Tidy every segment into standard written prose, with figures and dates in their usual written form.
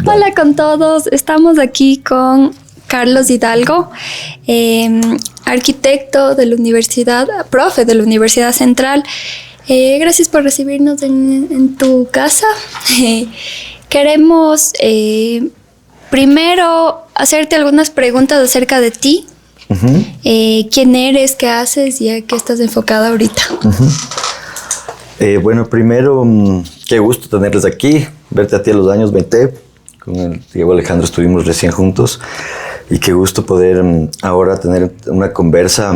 Hola con todos, estamos aquí con Carlos Hidalgo, arquitecto de la universidad, profe de la Universidad Central. Gracias por recibirnos en tu casa. Queremos primero hacerte algunas preguntas acerca de ti. Uh-huh. ¿Quién eres? ¿Qué haces? ¿Y a qué estás enfocada ahorita? Uh-huh. Bueno, primero, qué gusto tenerles aquí, verte a ti a los años 20. Con el Diego Alejandro estuvimos recién juntos y qué gusto poder ahora tener una conversa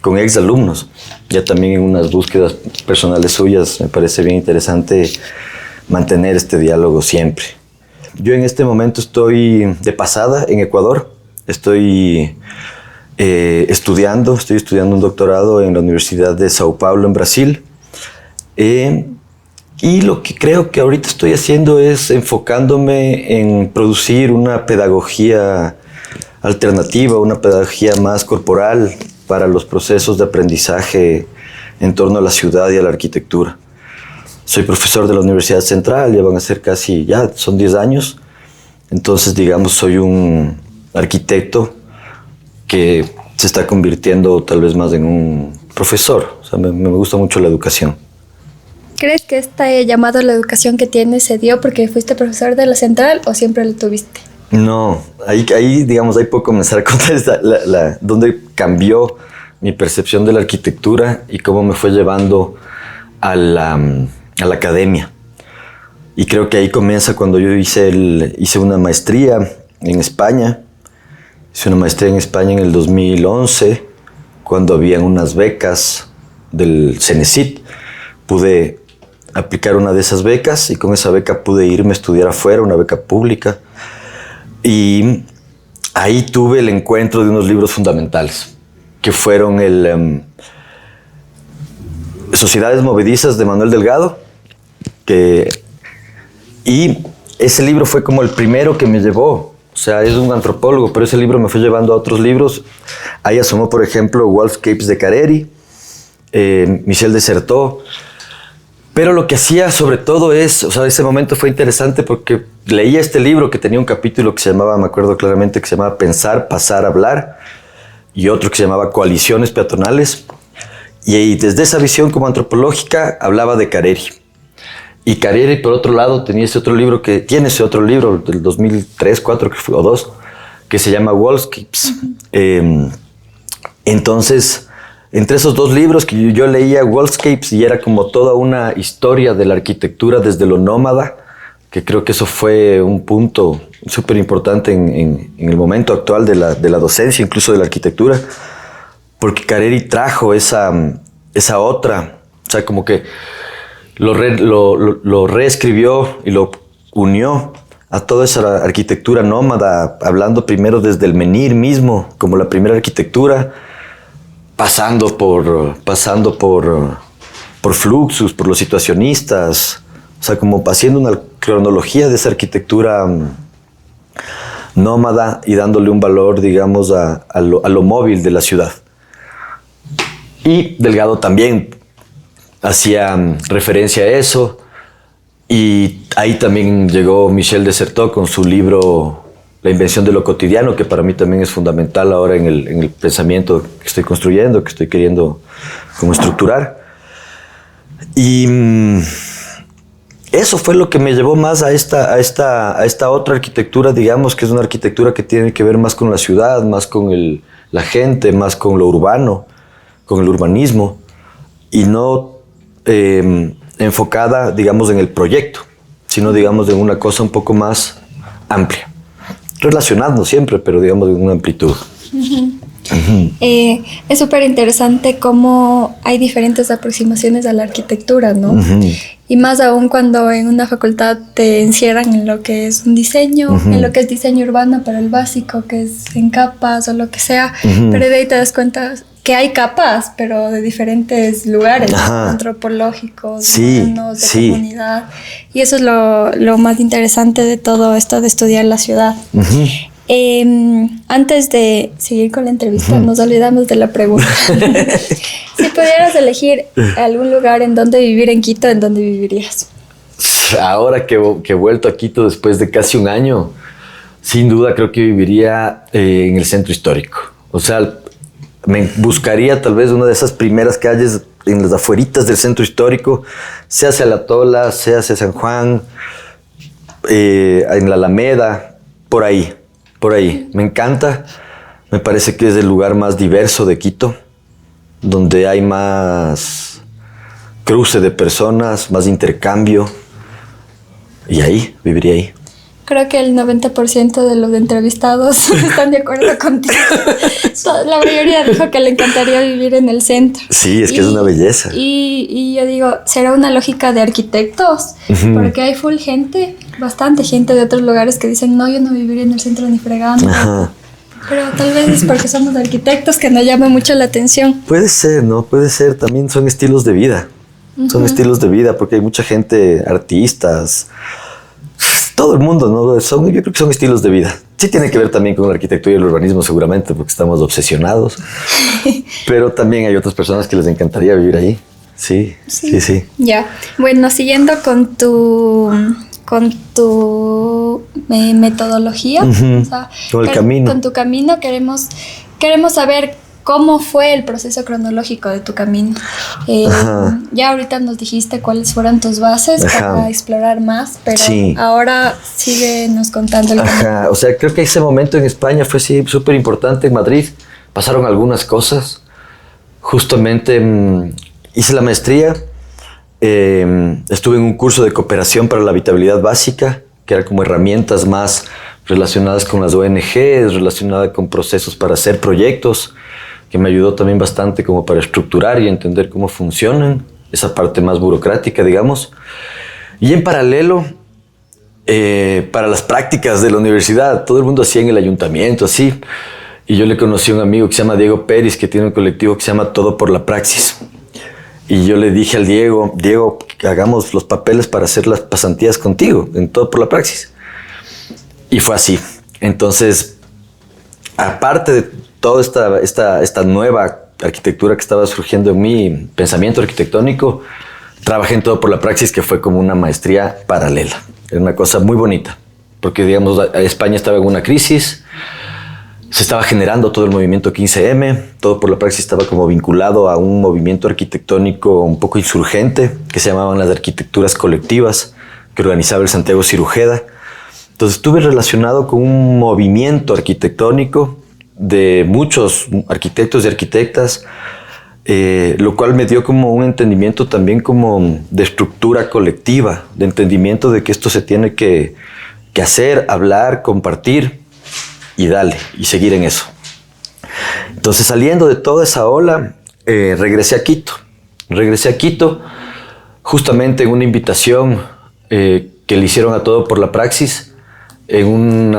con exalumnos, ya también en unas búsquedas personales suyas. Me parece bien interesante mantener este diálogo siempre. Yo en este momento estoy de pasada en Ecuador, estoy estudiando un doctorado en la Universidad de Sao Paulo en Brasil. Y lo que creo que ahorita estoy haciendo es enfocándome en producir una pedagogía alternativa, una pedagogía más corporal para los procesos de aprendizaje en torno a la ciudad y a la arquitectura. Soy profesor de la Universidad Central, ya van a ser son 10 años. Entonces, digamos, soy un arquitecto que se está convirtiendo tal vez más en un profesor. O sea, me gusta mucho la educación. ¿Crees que este llamado a la educación que tienes se dio porque fuiste profesor de la Central o siempre lo tuviste? No, ahí puedo comenzar a contar dónde cambió mi percepción de la arquitectura y cómo me fue llevando a la academia. Y creo que ahí comienza cuando yo hice una maestría en España. Hice una maestría en España en el 2011, cuando habían unas becas del CENESID. Pude aplicar una de esas becas y con esa beca pude irme a estudiar afuera, una beca pública. Y ahí tuve el encuentro de unos libros fundamentales, que fueron Sociedades Movedizas de Manuel Delgado. Y ese libro fue como el primero que me llevó. O sea, es un antropólogo, pero ese libro me fue llevando a otros libros. Ahí asomó, por ejemplo, Wallscapes de Carreri, Michel de Certeau. Pero lo que hacía sobre todo ese momento fue interesante porque leía este libro que tenía un capítulo que se llamaba, me acuerdo claramente, que se llamaba Pensar, Pasar, Hablar, y otro que se llamaba Coaliciones Peatonales. Y desde esa visión como antropológica hablaba de Carreri. Y Carreri, por otro lado, tiene ese otro libro del 2003, 2004 o 2002, que se llama Wallscapes. Uh-huh. Entonces, entre esos dos libros que yo leía Wallscapes y era como toda una historia de la arquitectura desde lo nómada, que creo que eso fue un punto súper importante en el momento actual de la docencia, incluso de la arquitectura, porque Carreri trajo esa otra, o sea, como que lo reescribió y lo unió a toda esa arquitectura nómada, hablando primero desde el menhir mismo, como la primera arquitectura, pasando por Fluxus, por los situacionistas, o sea, como haciendo una cronología de esa arquitectura nómada y dándole un valor, digamos, a lo móvil de la ciudad. Y Delgado también hacía referencia a eso, y ahí también llegó Michel de Certeau con su libro La invención de lo cotidiano, que para mí también es fundamental ahora en el pensamiento que estoy construyendo, que estoy queriendo como estructurar. Y eso fue lo que me llevó más a esta otra arquitectura, digamos, que es una arquitectura que tiene que ver más con la ciudad, más con la gente, más con lo urbano, con el urbanismo, y no enfocada, digamos, en el proyecto, sino, digamos, en una cosa un poco más amplia. Relacionando siempre, pero digamos en una amplitud. Uh-huh. Uh-huh. Es súper interesante cómo hay diferentes aproximaciones a la arquitectura, ¿no? Uh-huh. Y más aún cuando en una facultad te encierran en lo que es un diseño, uh-huh, en lo que es diseño urbano para el básico, que es en capas o lo que sea, uh-huh, pero de ahí te das cuenta que hay capas, pero de diferentes lugares, ajá, antropológicos, sí, humanos, de sí, comunidad. Y eso es lo más interesante de todo esto de estudiar la ciudad. Uh-huh. Antes de seguir con la entrevista, nos olvidamos de la pregunta. Si pudieras elegir algún lugar en donde vivir en Quito, ¿en dónde vivirías? Ahora que he vuelto a Quito después de casi un año, sin duda creo que viviría en el centro histórico. O sea, me buscaría tal vez una de esas primeras calles en las afueritas del centro histórico, sea hacia La Tola, sea hacia San Juan, en la Alameda, por ahí. Me encanta. Me parece que es el lugar más diverso de Quito, donde hay más cruce de personas, más intercambio. Y ahí, viviría ahí. Creo que el 90% de los entrevistados están de acuerdo contigo. La mayoría dijo que le encantaría vivir en el centro. Sí, es que es una belleza. Y yo digo, será una lógica de arquitectos, porque hay full gente, bastante gente de otros lugares que dicen, no, yo no viviría en el centro ni fregando. Ajá. Pero tal vez es porque somos arquitectos que nos llama mucho la atención. Puede ser, ¿no? Puede ser. También son estilos de vida. Son estilos de vida porque hay mucha gente, artistas, todo el mundo, ¿no? Yo creo que son estilos de vida. Sí tiene que ver también con la arquitectura y el urbanismo seguramente porque estamos obsesionados. Pero también hay otras personas que les encantaría vivir ahí. Sí. Ya. Bueno, siguiendo con tu metodología, o sea, con el camino. Con tu camino queremos saber cómo fue el proceso cronológico de tu camino. Ya ahorita nos dijiste cuáles fueron tus bases para explorar más, pero ahora síguenos contando el camino. O sea, creo que ese momento en España fue súper importante. En Madrid pasaron algunas cosas. Justamente hice la maestría. Estuve en un curso de cooperación para la habitabilidad básica, que era como herramientas más relacionadas con las ONGs, relacionadas con procesos para hacer proyectos, que me ayudó también bastante como para estructurar y entender cómo funcionan, esa parte más burocrática, digamos. Y en paralelo, para las prácticas de la universidad, todo el mundo hacía en el ayuntamiento, así. Y yo le conocí a un amigo que se llama Diego Pérez, que tiene un colectivo que se llama Todo por la Praxis. Y yo le dije al Diego, que hagamos los papeles para hacer las pasantías contigo, en Todo por la Praxis. Y fue así. Entonces, aparte de toda esta nueva arquitectura que estaba surgiendo en mi pensamiento arquitectónico, trabajé en Todo por la Praxis, que fue como una maestría paralela. Era una cosa muy bonita, porque digamos, España estaba en una crisis, se estaba generando todo el movimiento 15M, Todo por la Praxis estaba como vinculado a un movimiento arquitectónico un poco insurgente, que se llamaban las arquitecturas colectivas, que organizaba el Santiago Cirujeda. Entonces estuve relacionado con un movimiento arquitectónico de muchos arquitectos y arquitectas, lo cual me dio como un entendimiento también como de estructura colectiva, de entendimiento de que esto se tiene que hacer, hablar, compartir y darle, y seguir en eso. Entonces, saliendo de toda esa ola, regresé a Quito. Regresé a Quito justamente en una invitación que le hicieron a Todo por la Praxis en un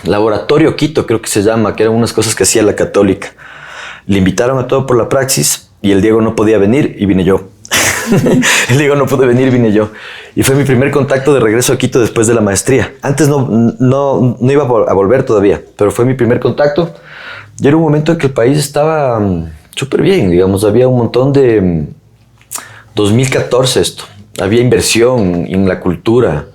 laboratorio Quito, creo que se llama, que eran unas cosas que hacía la Católica. Le invitaron a Todo por la Praxis y el Diego no podía venir y vine yo. El Diego no pudo venir, vine yo. Y fue mi primer contacto de regreso a Quito después de la maestría. Antes no iba a volver todavía, pero fue mi primer contacto. Y era un momento en que el país estaba súper bien, digamos. Había un montón de... 2014 esto. Había inversión en la cultura,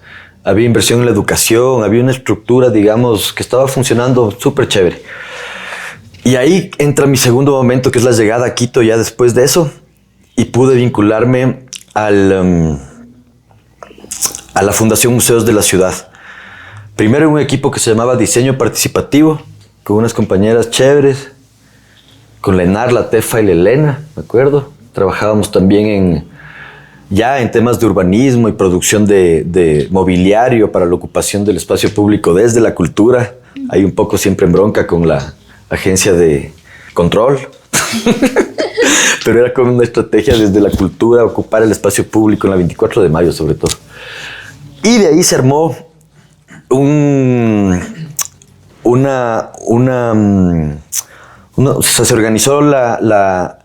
había inversión en la educación, había una estructura, digamos, que estaba funcionando súper chévere. Y ahí entra mi segundo momento, que es la llegada a Quito ya después de eso. Y pude vincularme a la Fundación Museos de la Ciudad. Primero en un equipo que se llamaba Diseño Participativo, con unas compañeras chéveres, con la Enar, la Tefa y la Elena, me acuerdo. Trabajábamos también en temas de urbanismo y producción de mobiliario para la ocupación del espacio público desde la cultura. Hay un poco siempre en bronca con la agencia de control. Pero era como una estrategia desde la cultura, ocupar el espacio público en la 24 de mayo sobre todo. Y de ahí se armó se organizó la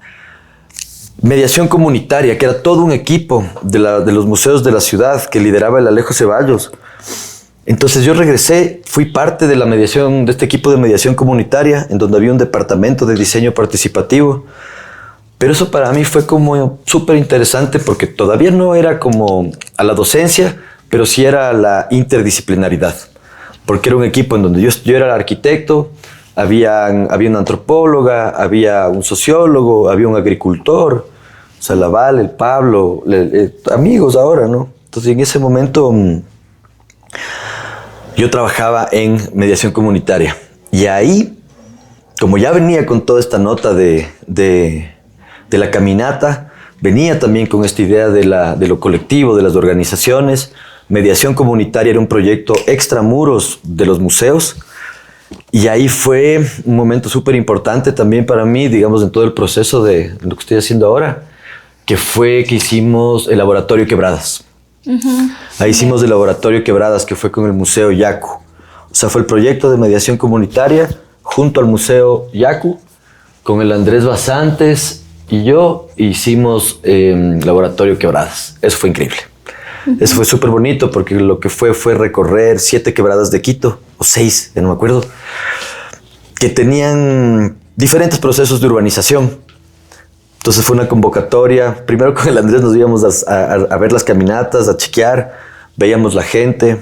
mediación comunitaria, que era todo un equipo de los museos de la ciudad que lideraba el Alejo Ceballos. Entonces yo regresé, fui parte de la mediación, de este equipo de mediación comunitaria, en donde había un departamento de diseño participativo, Pero eso para mí fue como súper interesante porque todavía no era como a la docencia, pero sí era la interdisciplinaridad. Porque era un equipo en donde yo era el arquitecto, había una antropóloga, había un sociólogo, había un agricultor, o sea, la Val, el Pablo, amigos ahora, ¿no? Entonces en ese momento yo trabajaba en mediación comunitaria. Y ahí, como ya venía con toda esta nota de la caminata, venía también con esta idea de lo colectivo, de las organizaciones. Mediación comunitaria era un proyecto extramuros de los museos. Y ahí fue un momento súper importante también para mí, digamos, en todo el proceso de lo que estoy haciendo ahora, que fue que hicimos el Laboratorio Quebradas. Ahí hicimos el Laboratorio Quebradas, que fue con el Museo Yacu. O sea, fue el proyecto de mediación comunitaria junto al Museo Yacu, con el Andrés Basantes y yo hicimos Laboratorio Quebradas. Eso fue increíble. Eso fue súper bonito porque lo que fue recorrer 7 quebradas de Quito, o 6, ya no me acuerdo, que tenían diferentes procesos de urbanización. Entonces fue una convocatoria. Primero con el Andrés nos íbamos a ver las caminatas, a chequear, veíamos la gente.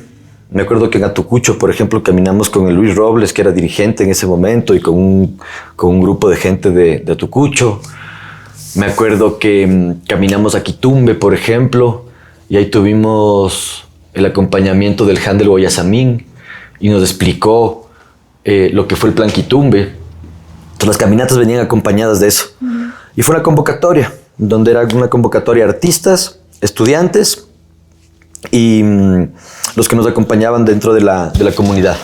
Me acuerdo que en Atucucho, por ejemplo, caminamos con el Luis Robles, que era dirigente en ese momento, y con un grupo de gente de Atucucho. Me acuerdo que caminamos a Quitumbe, por ejemplo, y ahí tuvimos el acompañamiento del Handel Guayasamín y nos explicó lo que fue el Plan Quitumbe. Entonces las caminatas venían acompañadas de eso. Y fue una convocatoria, donde era una convocatoria de artistas, estudiantes y los que nos acompañaban dentro de la comunidad.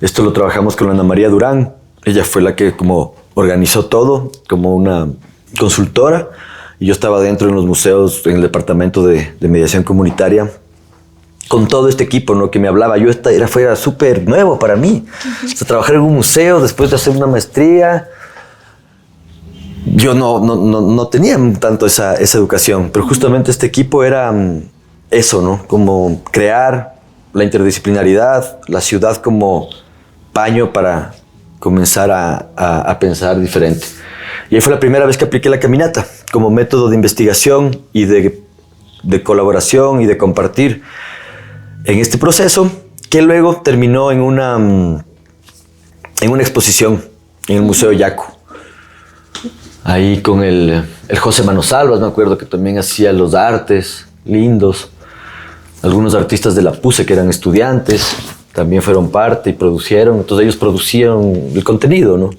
Esto lo trabajamos con Ana María Durán. Ella fue la que como organizó todo, como una consultora. Y yo estaba dentro en los museos, en el departamento de mediación comunitaria, con todo este equipo, ¿no? Que me hablaba. Era súper nuevo para mí. O sea, trabajar en un museo después de hacer una maestría. Yo no tenía tanto esa educación, pero justamente este equipo era eso, ¿no? Como crear la interdisciplinaridad, la ciudad como paño para comenzar a pensar diferente. Y ahí fue la primera vez que apliqué la caminata como método de investigación y de colaboración y de compartir en este proceso, que luego terminó en una exposición en el Museo Yacu. Ahí con el José Manosalvas, me acuerdo que también hacía los artes lindos. Algunos artistas de la PUSE que eran estudiantes también fueron parte y producieron. Entonces ellos producían el contenido, ¿no?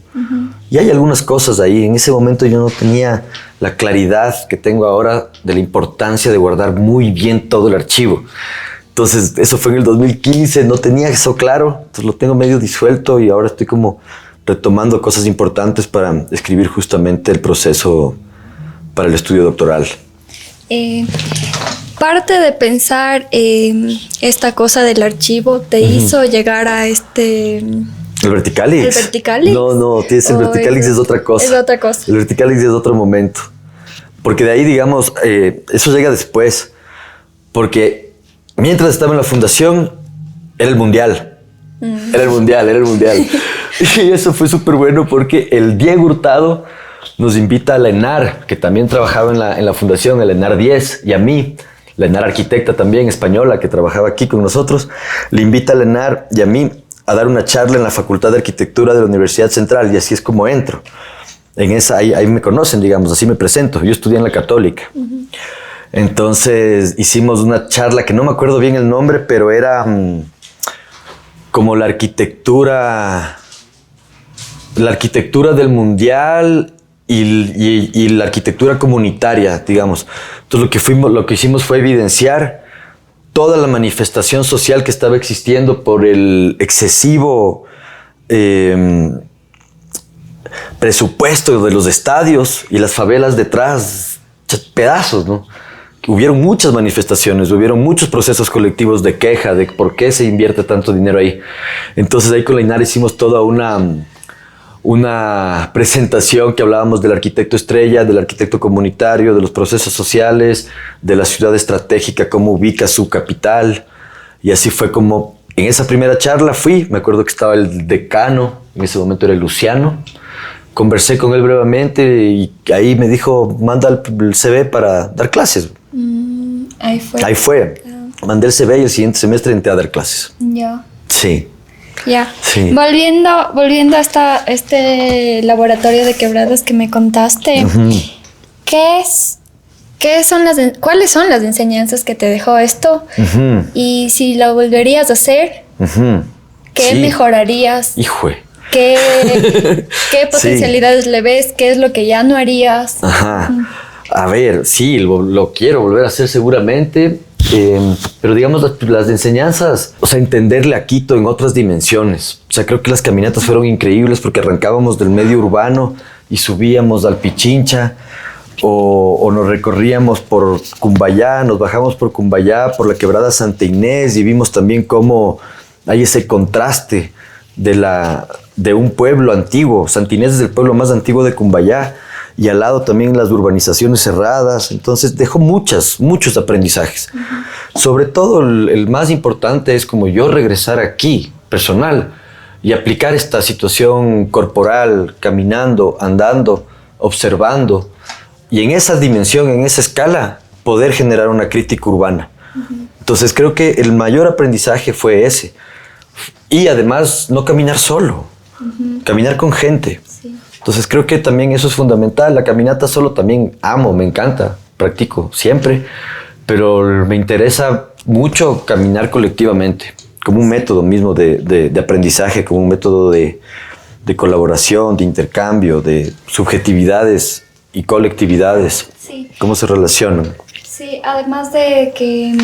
Y hay algunas cosas ahí. En ese momento yo no tenía la claridad que tengo ahora de la importancia de guardar muy bien todo el archivo. Entonces eso fue en el 2015, no tenía eso claro. Entonces lo tengo medio disuelto y ahora estoy como retomando cosas importantes para escribir justamente el proceso para el estudio doctoral. Parte de pensar esta cosa del archivo te hizo llegar a este... ¿El Verticalix? ¿El Verticalix? No, el Verticalix es otra cosa. Es otra cosa. El Verticalix es otro momento. Porque de ahí, digamos, eso llega después. Porque mientras estaba en la fundación, era el mundial. Era el mundial. Y eso fue súper bueno porque el Diego Hurtado nos invita a la ENAR, que también trabajaba en la fundación, el ENAR 10, y a mí, la ENAR arquitecta también, española, que trabajaba aquí con nosotros, le invita a la ENAR y a mí a dar una charla en la Facultad de Arquitectura de la Universidad Central, y así es como entro. Ahí me conocen, digamos, así me presento. Yo estudié en la Católica. Entonces hicimos una charla que no me acuerdo bien el nombre, pero era como la arquitectura del mundial y la arquitectura comunitaria, digamos. Entonces lo que hicimos fue evidenciar toda la manifestación social que estaba existiendo por el excesivo presupuesto de los estadios y las favelas detrás, pedazos, ¿no? Hubieron muchas manifestaciones, hubieron muchos procesos colectivos de queja de por qué se invierte tanto dinero ahí. Entonces ahí con la INAR hicimos toda una presentación que hablábamos del arquitecto estrella, del arquitecto comunitario, de los procesos sociales, de la ciudad estratégica, cómo ubica su capital. Y así fue como en esa primera charla me acuerdo que estaba el decano, en ese momento era el Luciano, conversé con él brevemente y ahí me dijo, manda el CV para dar clases. Ahí fue. Ahí fue. Mandé el CV y el siguiente semestre entré a dar clases. Ya. Sí. Ya. Sí. Volviendo a este laboratorio de quebradas que me contaste, ¿cuáles son las enseñanzas que te dejó esto? Y si lo volverías a hacer, ¿qué mejorarías? Híjole. ¿Qué potencialidades le ves? ¿Qué es lo que ya no harías? Ajá. A ver, sí, lo quiero volver a hacer seguramente, pero digamos las enseñanzas, o sea, entenderle a Quito en otras dimensiones. O sea, creo que las caminatas fueron increíbles porque arrancábamos del medio urbano y subíamos al Pichincha o nos recorríamos por Cumbayá, nos bajamos por Cumbayá, por la quebrada Santa Inés y vimos también cómo hay ese contraste de un pueblo antiguo. Santa Inés es el pueblo más antiguo de Cumbayá y al lado también las urbanizaciones cerradas. Entonces dejó muchos aprendizajes. Sobre todo el más importante es como yo regresar aquí, personal, y aplicar esta situación corporal, caminando, andando, observando, y en esa dimensión, en esa escala, poder generar una crítica urbana. Entonces creo que el mayor aprendizaje fue ese. Y además no caminar solo, caminar con gente. Sí. Entonces creo que también eso es fundamental. La caminata solo también amo, me encanta, practico siempre, pero me interesa mucho caminar colectivamente, como un método mismo de aprendizaje, como un método de colaboración, de intercambio, de subjetividades y colectividades. Sí. ¿Cómo se relacionan? Sí, además de que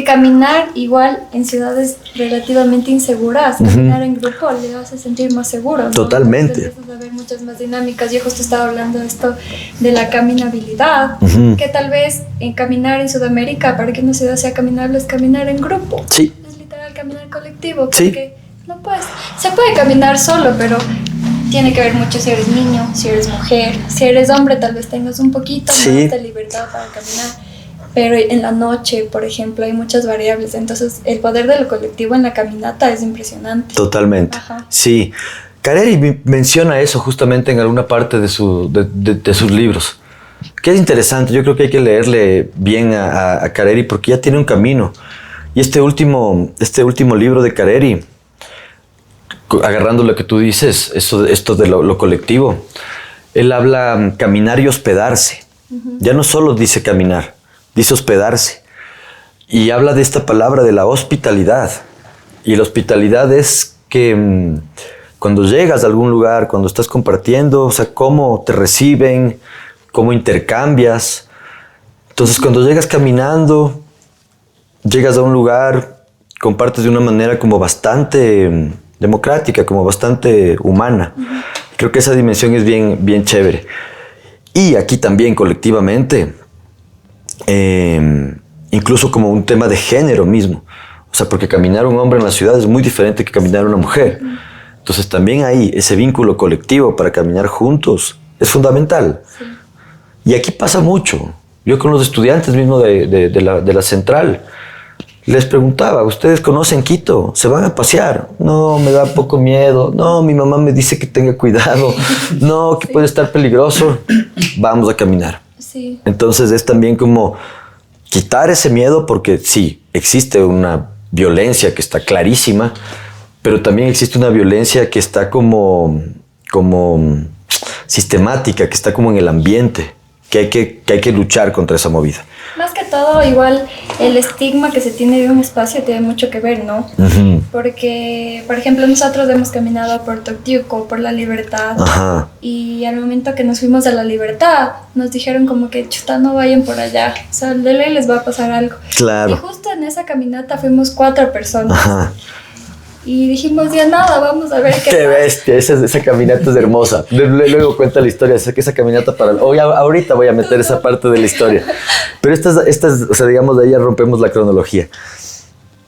caminar igual en ciudades relativamente inseguras, caminar en grupo le hace sentir más seguro, ¿no? Totalmente. Empiezas a ver muchas más dinámicas. Yo justo estaba hablando de esto, de la caminabilidad, que tal vez en caminar en Sudamérica, para que una ciudad sea caminable, es caminar en grupo. Sí. Es literal caminar colectivo, porque no puedes, se puede caminar solo, pero tiene que ver mucho si eres niño, si eres mujer, si eres hombre, tal vez tengas un poquito más de libertad para caminar. Pero en la noche, por ejemplo, hay muchas variables. Entonces, el poder de lo colectivo en la caminata es impresionante. Totalmente. Ajá. Sí. Careri menciona eso justamente en alguna parte de sus libros. Que es interesante. Yo creo que hay que leerle bien a Careri porque ya tiene un camino. Y este último libro de Careri, agarrando lo que tú dices, esto de lo colectivo, él habla caminar y hospedarse. Ya no solo dice caminar, dice hospedarse. Y habla de esta palabra de la hospitalidad. Y la hospitalidad es que cuando llegas a algún lugar, cuando estás compartiendo, o sea, cómo te reciben, cómo intercambias. Entonces, cuando llegas caminando, llegas a un lugar, compartes de una manera como bastante democrática, como bastante humana. Creo que esa dimensión es bien chévere. Y aquí también, colectivamente, incluso como un tema de género mismo. O sea, porque caminar un hombre en la ciudad es muy diferente que caminar una mujer. Entonces también ahí ese vínculo colectivo para caminar juntos es fundamental. Sí. Y aquí pasa mucho. Yo con los estudiantes mismo de la central les preguntaba, ¿ustedes conocen Quito? ¿Se van a pasear? No, me da poco miedo. No, mi mamá me dice que tenga cuidado. No, que puede estar peligroso. Vamos a caminar. Sí. Entonces es también como quitar ese miedo porque sí, existe una violencia que está clarísima, pero también existe una violencia que está como sistemática, que está como en el ambiente, que hay que luchar contra esa movida. Más que todo, igual, el estigma que se tiene de un espacio tiene mucho que ver, ¿no? Porque, por ejemplo, nosotros hemos caminado por Toctiuco, por La Libertad, y al momento que nos fuimos a La Libertad, nos dijeron como que, chuta, no vayan por allá, o sea, de ley les va a pasar algo. Claro. Y justo en esa caminata fuimos 4 personas. Y dijimos, ya nada, vamos a ver qué bestia, esa caminata es hermosa. Luego cuenta la historia, sé que esa caminata ahorita voy a meter esa parte de la historia. Pero estas, o sea, digamos, de ahí ya rompemos la cronología.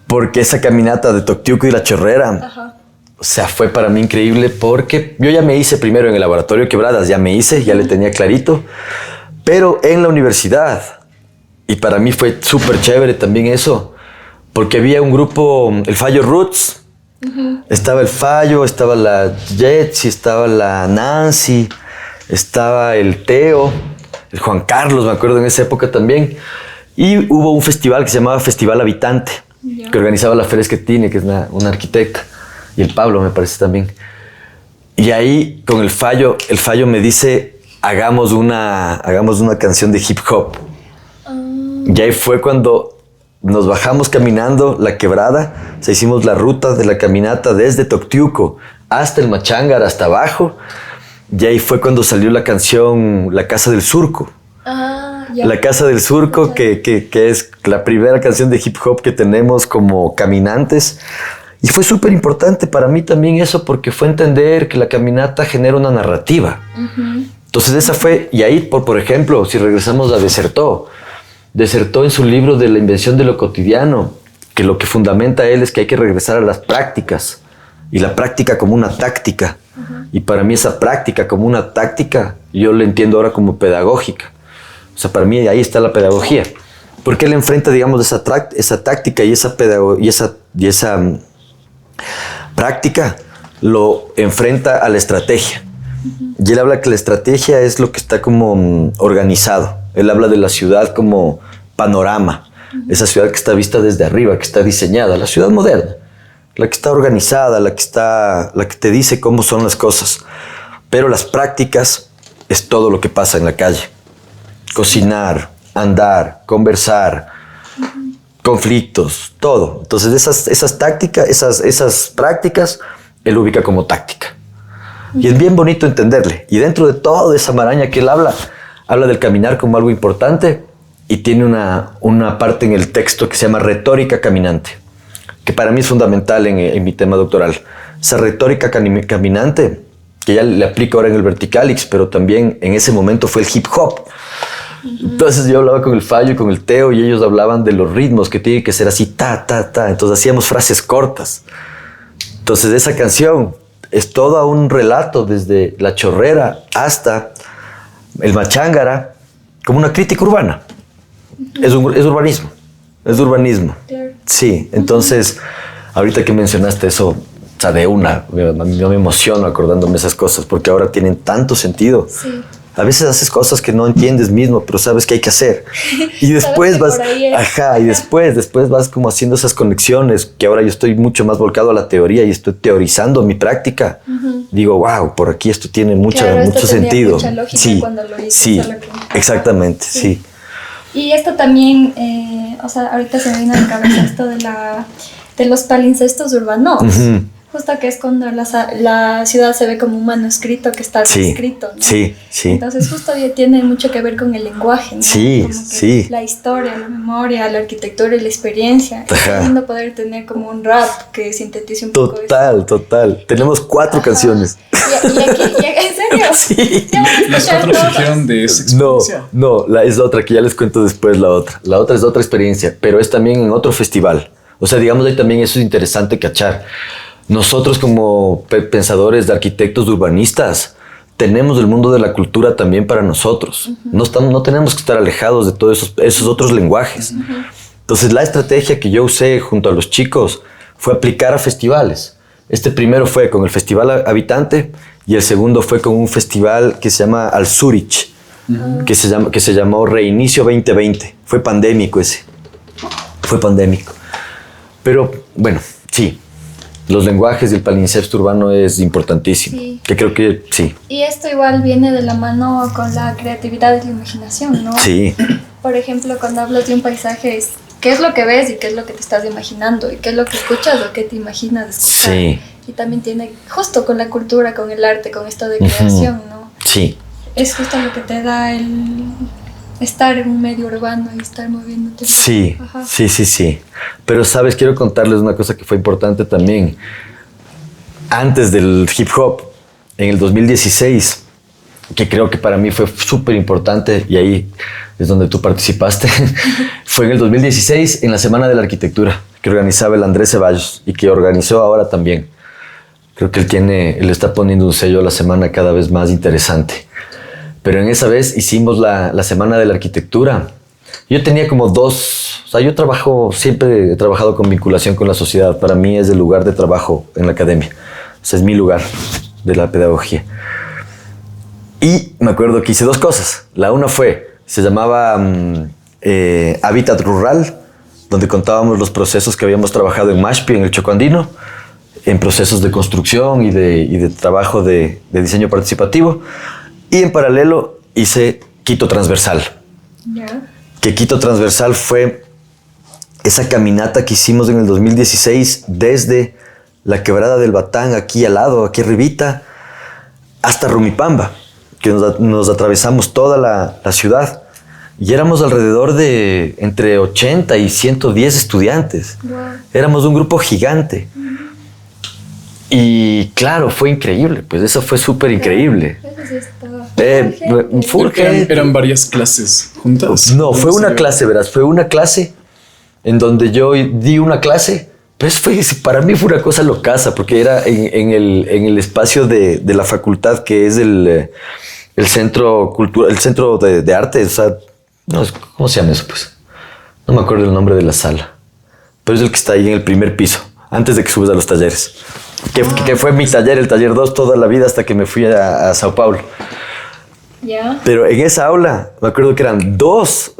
Porque esa caminata de Toctiuco y La Chorrera, o sea, fue para mí increíble porque yo ya me hice primero en el laboratorio Quebradas, ya le tenía clarito, pero en la universidad. Y para mí fue súper chévere también eso, porque había un grupo, el Fallo Roots, Estaba el Fallo, estaba la Jetsi, estaba la Nancy, estaba el Teo, el Juan Carlos, me acuerdo en esa época también. Y hubo un festival que se llamaba Festival Habitante, que organizaba la Feria Schettini, que es una arquitecta, y el Pablo me parece también. Y ahí con el Fallo me dice, hagamos una canción de hip hop. Y ahí fue cuando nos bajamos caminando la quebrada, o sea, hicimos la ruta de la caminata desde Toctiuco hasta el Machángara, hasta abajo. Y ahí fue cuando salió la canción La Casa del Surco. La Casa del Surco, que es la primera canción de hip hop que tenemos como caminantes. Y fue súper importante para mí también eso, porque fue entender que la caminata genera una narrativa. Entonces esa fue, y ahí, por ejemplo, si regresamos a Desertó en su libro de La invención de lo cotidiano, que lo que fundamenta él es que hay que regresar a las prácticas, y la práctica como una táctica. Y para mí esa práctica como una táctica, yo la entiendo ahora como pedagógica. O sea, para mí ahí está la pedagogía. Porque él enfrenta, digamos, esa táctica y esa práctica, lo enfrenta a la estrategia. Y él habla que la estrategia es lo que está como organizado. Él habla de la ciudad como panorama, esa ciudad que está vista desde arriba, que está diseñada, la ciudad moderna, la que está organizada, la que te dice cómo son las cosas. Pero las prácticas es todo lo que pasa en la calle. Cocinar, andar, conversar, conflictos, todo. Entonces esas prácticas, él ubica como táctica. Y es bien bonito entenderle. Y dentro de toda esa maraña que él habla del caminar como algo importante, y tiene una parte en el texto que se llama retórica caminante, que para mí es fundamental en mi tema doctoral. Esa retórica caminante, que ya le aplico ahora en el Verticalix, pero también en ese momento fue el hip hop. Entonces yo hablaba con el Fallo y con el Teo, y ellos hablaban de los ritmos, que tienen que ser así, ta, ta, ta. Entonces hacíamos frases cortas. Entonces esa canción es todo un relato desde La Chorrera hasta el Machángara, como una crítica urbana. Es urbanismo. Claro. Sí, entonces, ahorita que mencionaste eso, o sea, yo me emociono acordándome esas cosas, porque ahora tienen tanto sentido. Sí. A veces haces cosas que no entiendes mismo, pero sabes que hay que hacer. Y después vas, después vas como haciendo esas conexiones, que ahora yo estoy mucho más volcado a la teoría y estoy teorizando mi práctica. Digo, wow, por aquí esto tiene mucho sentido. Mucha lógica cuando lo hice. Sí, exactamente, sí. Y esto también, o sea, ahorita se me viene a la cabeza esto de los palimpsestos urbanos. Justo que es cuando la ciudad se ve como un manuscrito que está bien escrito, ¿no? Sí. Entonces justo tiene mucho que ver con el lenguaje, ¿no? Sí. La historia, la memoria, la arquitectura y la experiencia. Es lindo poder tener como un rap que sintetice un poco eso. Total. Tenemos 4 canciones. ¿Y aquí? ¿En serio? Sí. ¿Las 4 surgieron de esa experiencia? No, es otra que ya les cuento después la otra. La otra es otra experiencia, pero es también en otro festival. O sea, digamos, ahí también eso es interesante cachar. Nosotros como pensadores de arquitectos urbanistas tenemos el mundo de la cultura también para nosotros. No tenemos que estar alejados de todos esos otros lenguajes. Entonces la estrategia que yo usé junto a los chicos fue aplicar a festivales. Este primero fue con el Festival Habitante y el segundo fue con un festival que se llama Al Zurich, que se llamó Reinicio 2020. Fue pandémico ese. Pero bueno, sí. Los lenguajes y el palimpsesto urbano es importantísimo. Sí. Que creo que sí. Y esto igual viene de la mano con la creatividad y la imaginación, ¿no? Sí. Por ejemplo, cuando hablas de un paisaje, ¿qué es lo que ves y qué es lo que te estás imaginando? ¿Y qué es lo que escuchas o qué te imaginas escuchar? Sí. Y también tiene justo con la cultura, con el arte, con esto de creación, ¿no? Sí. Es justo lo que te da el estar en un medio urbano y estar moviéndote. Sí. Pero, ¿sabes? Quiero contarles una cosa que fue importante también. Antes del hip hop, en el 2016, que creo que para mí fue súper importante, y ahí es donde tú participaste, fue en el 2016, en la Semana de la Arquitectura, que organizaba el Andrés Ceballos y que organizó ahora también. Creo que él está poniendo un sello a la semana cada vez más interesante. Pero en esa vez hicimos la Semana de la Arquitectura yo tenía como dos, o sea, yo siempre he trabajado con vinculación con la sociedad. Para mí es el lugar de trabajo en la academia. O sea, es mi lugar de la pedagogía. Y me acuerdo que hice dos cosas. La una se llamaba Hábitat Rural, donde contábamos los procesos que habíamos trabajado en Mashpi, en el Choco Andino, en procesos de construcción y de trabajo de diseño participativo. Y en paralelo hice Quito Transversal. Ya. Que Quito Transversal fue esa caminata que hicimos en el 2016 desde la Quebrada del Batán, aquí al lado, aquí arribita, hasta Rumipamba, que nos atravesamos toda la ciudad. Y éramos alrededor de entre 80 y 110 estudiantes. Wow. Éramos un grupo gigante. Y claro, fue increíble, pues eso fue súper increíble. Eso sí está. Full gente. ¿Eran varias clases juntas? No, fue una clase, verás, fue una clase en donde yo di una clase, pero para mí fue una cosa locaza, porque era en el espacio de la facultad, que es el centro cultural, el centro de arte, o sea, no, ¿cómo se llama eso, pues? No me acuerdo el nombre de la sala, pero es el que está ahí en el primer piso, antes de que subas a los talleres. Que fue mi taller, el taller 2, toda la vida hasta que me fui a Sao Paulo. Ya. Pero en esa aula, me acuerdo que eran dos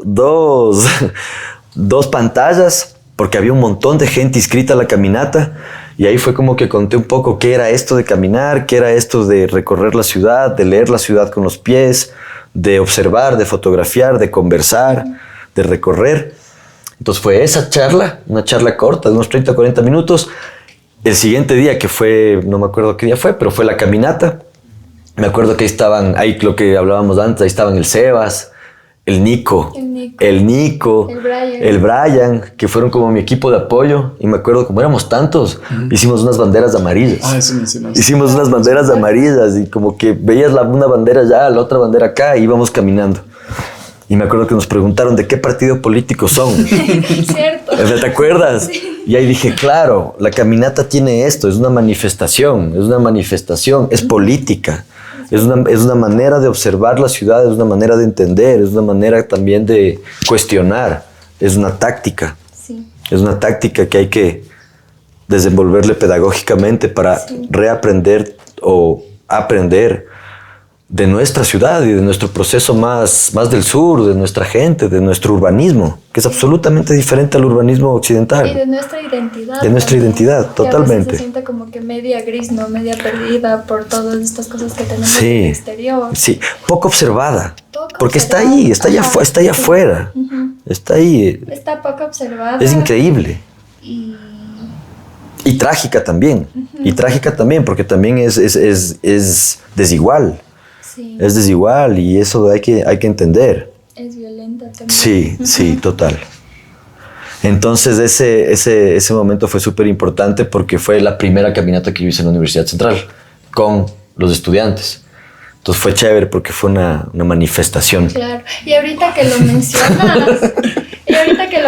pantallas, porque había un montón de gente inscrita a la caminata. Y ahí fue como que conté un poco qué era esto de caminar, qué era esto de recorrer la ciudad, de leer la ciudad con los pies, de observar, de fotografiar, de conversar, de recorrer. Entonces fue esa charla, una charla corta de unos 30 o 40 minutos. El siguiente día, que fue, no me acuerdo qué día fue, pero fue la caminata. Me acuerdo que ahí lo que hablábamos antes, ahí estaban el Sebas, el Nico, el Brian, que fueron como mi equipo de apoyo. Y me acuerdo, como éramos tantos, hicimos unas banderas amarillas. Ah, eso mencionaste. Hicimos unas banderas amarillas y como que veías una bandera allá, la otra bandera acá, y íbamos caminando. Y me acuerdo que nos preguntaron de qué partido político son. Cierto. ¿Te acuerdas? Sí. Y ahí dije, claro, la caminata tiene esto, es una manifestación, es política. Es una manera de observar la ciudad, es una manera de entender, es una manera también de cuestionar, es una táctica. Sí. Es una táctica que hay que desenvolverle pedagógicamente para reaprender o aprender de nuestra ciudad y de nuestro proceso más del sur, de nuestra gente, de nuestro urbanismo, que es absolutamente diferente al urbanismo occidental. Y de nuestra identidad. De nuestra identidad, totalmente. Que a veces se siente como que media gris, ¿no? Media perdida por todas estas cosas que tenemos en el exterior. Sí, poco observada. Porque está ahí, está allá afuera. Está ahí. Está poco observada. Es increíble. Y trágica también. Y trágica también, porque también es desigual. Sí. Es desigual y eso hay que entender. Es violenta también. Sí, total. Entonces ese momento fue súper importante porque fue la primera caminata que yo hice en la Universidad Central con los estudiantes. Entonces fue chévere porque fue una manifestación. Claro. Y ahorita que lo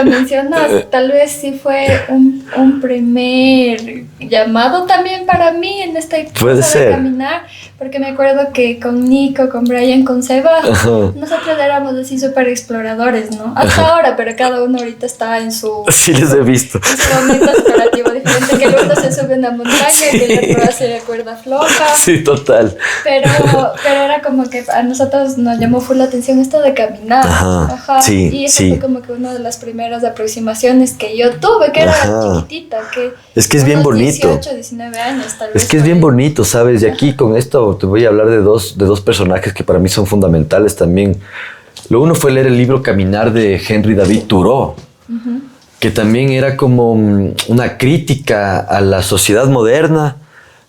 mencionas, tal vez sí fue un primer llamado también para mí en esta cosa de caminar, porque me acuerdo que con Nico, con Brian, con Seba, nosotros éramos así súper exploradores, ¿no? Hasta ahora, pero cada uno ahorita está en su... Sí, les he visto. En su momento explorativo diferente, que el uno se sube a una montaña, que el otro hace cuerda floja. Sí, total. Pero era como que a nosotros nos llamó full la atención esto de caminar. Ajá. Sí, y eso fue como que una de las primeras aproximaciones que yo tuve, que era chiquitita, que es que es bien bonito. 18, 19 años, tal vez. Es que es bien bonito, ¿sabes? Y aquí con esto te voy a hablar de dos personajes que para mí son fundamentales también. Lo uno fue leer el libro Caminar de Henry David Thoreau, que también era como una crítica a la sociedad moderna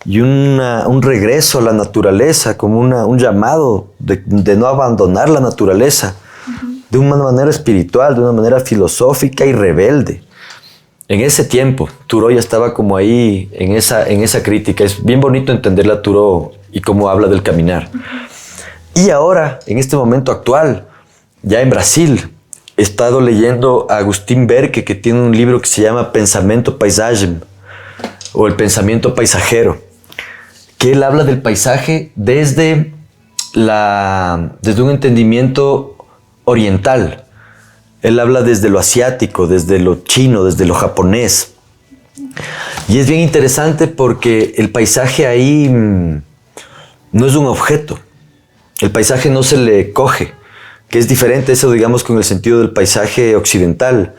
y un regreso a la naturaleza, como un llamado de no abandonar la naturaleza, de una manera espiritual, de una manera filosófica y rebelde. En ese tiempo, Thoreau ya estaba como ahí en esa crítica. Es bien bonito entenderle a Thoreau y cómo habla del caminar. Y ahora, en este momento actual, ya en Brasil, he estado leyendo a Agustín Berke, que tiene un libro que se llama Pensamento Paisagem, o el pensamiento paisajero, que él habla del paisaje desde un entendimiento oriental, Él habla desde lo asiático, desde lo chino, desde lo japonés. Y es bien interesante porque el paisaje ahí no es un objeto. El paisaje no se le coge, que es diferente eso, digamos, con el sentido del paisaje occidental,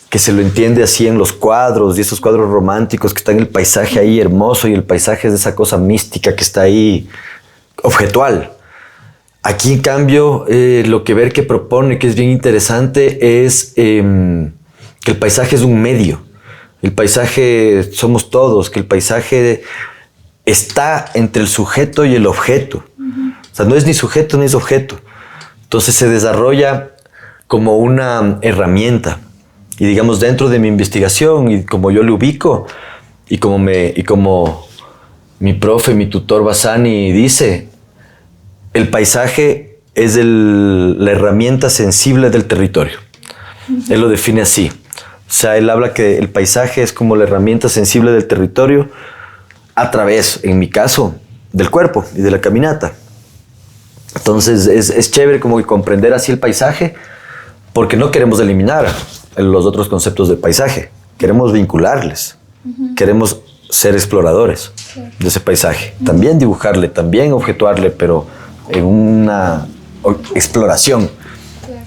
que se lo entiende así en los cuadros y esos cuadros románticos que está en el paisaje ahí hermoso y el paisaje es esa cosa mística que está ahí objetual. Aquí, en cambio, lo que Berke propone, que es bien interesante, es que el paisaje es un medio. El paisaje somos todos, que el paisaje está entre el sujeto y el objeto. O sea, no es ni sujeto ni es objeto. Entonces se desarrolla como una herramienta. Y digamos, dentro de mi investigación y como yo lo ubico, y como mi profe, mi tutor Bassani dice, el paisaje es la herramienta sensible del territorio. Él lo define así. O sea, él habla que el paisaje es como la herramienta sensible del territorio a través, en mi caso, del cuerpo y de la caminata. Entonces es chévere como que comprender así el paisaje, porque no queremos eliminar los otros conceptos del paisaje. Queremos vincularles. Queremos ser exploradores de ese paisaje. También dibujarle, también objetuarle, pero en una exploración.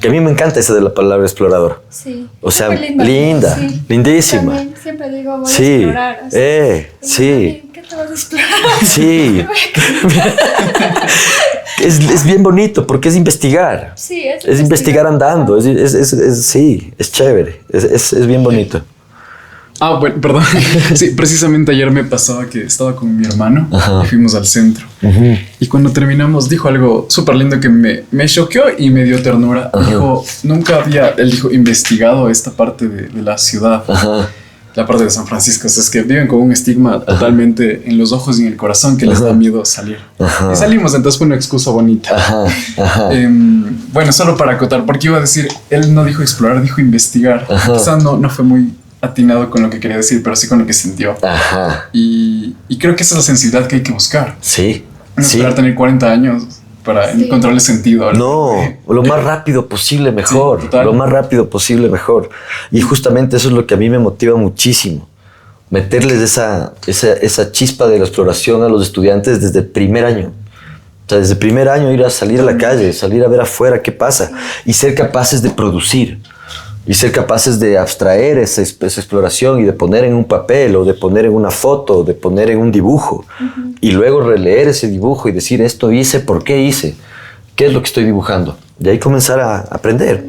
Que a mí me encanta esa de la palabra explorador. Sí. O sea, Linda, sí. Lindísima. También siempre digo, voy sí. a explorar. O sea, Sí. ¿qué te vas a explorar? Sí. Es bien bonito porque es investigar. Sí, es investigar andando. Sí, es chévere. Es bien bonito. Ah, bueno, perdón. Sí, precisamente ayer me pasaba que estaba con mi hermano y fuimos al centro. Y cuando terminamos dijo algo súper lindo que me choqueó y me dio ternura. Dijo, él dijo, investigado esta parte de la ciudad, la parte de San Francisco. O sea, es que viven con un estigma totalmente en los ojos y en el corazón que les da miedo salir. Y salimos, entonces fue una excusa bonita. Bueno, solo para acotar, porque iba a decir, él no dijo explorar, dijo investigar. Quizás no fue muy atinado con lo que quería decir, pero sí con lo que sintió. Y creo que esa es la sensibilidad que hay que buscar. Sí. No esperar tener 40 años para encontrarle sentido. No, lo más rápido posible mejor. Sí, lo más rápido posible mejor. Y justamente eso es lo que a mí me motiva muchísimo. Meterles esa chispa de la exploración a los estudiantes desde el primer año. O sea, desde el primer año ir a salir a la calle, salir a ver afuera qué pasa y ser capaces de producir. Y ser capaces de abstraer esa exploración y de poner en un papel o de poner en una foto o de poner en un dibujo. Y luego releer ese dibujo y decir, esto hice, ¿por qué hice? ¿Qué es lo que estoy dibujando? Y ahí comenzar a aprender.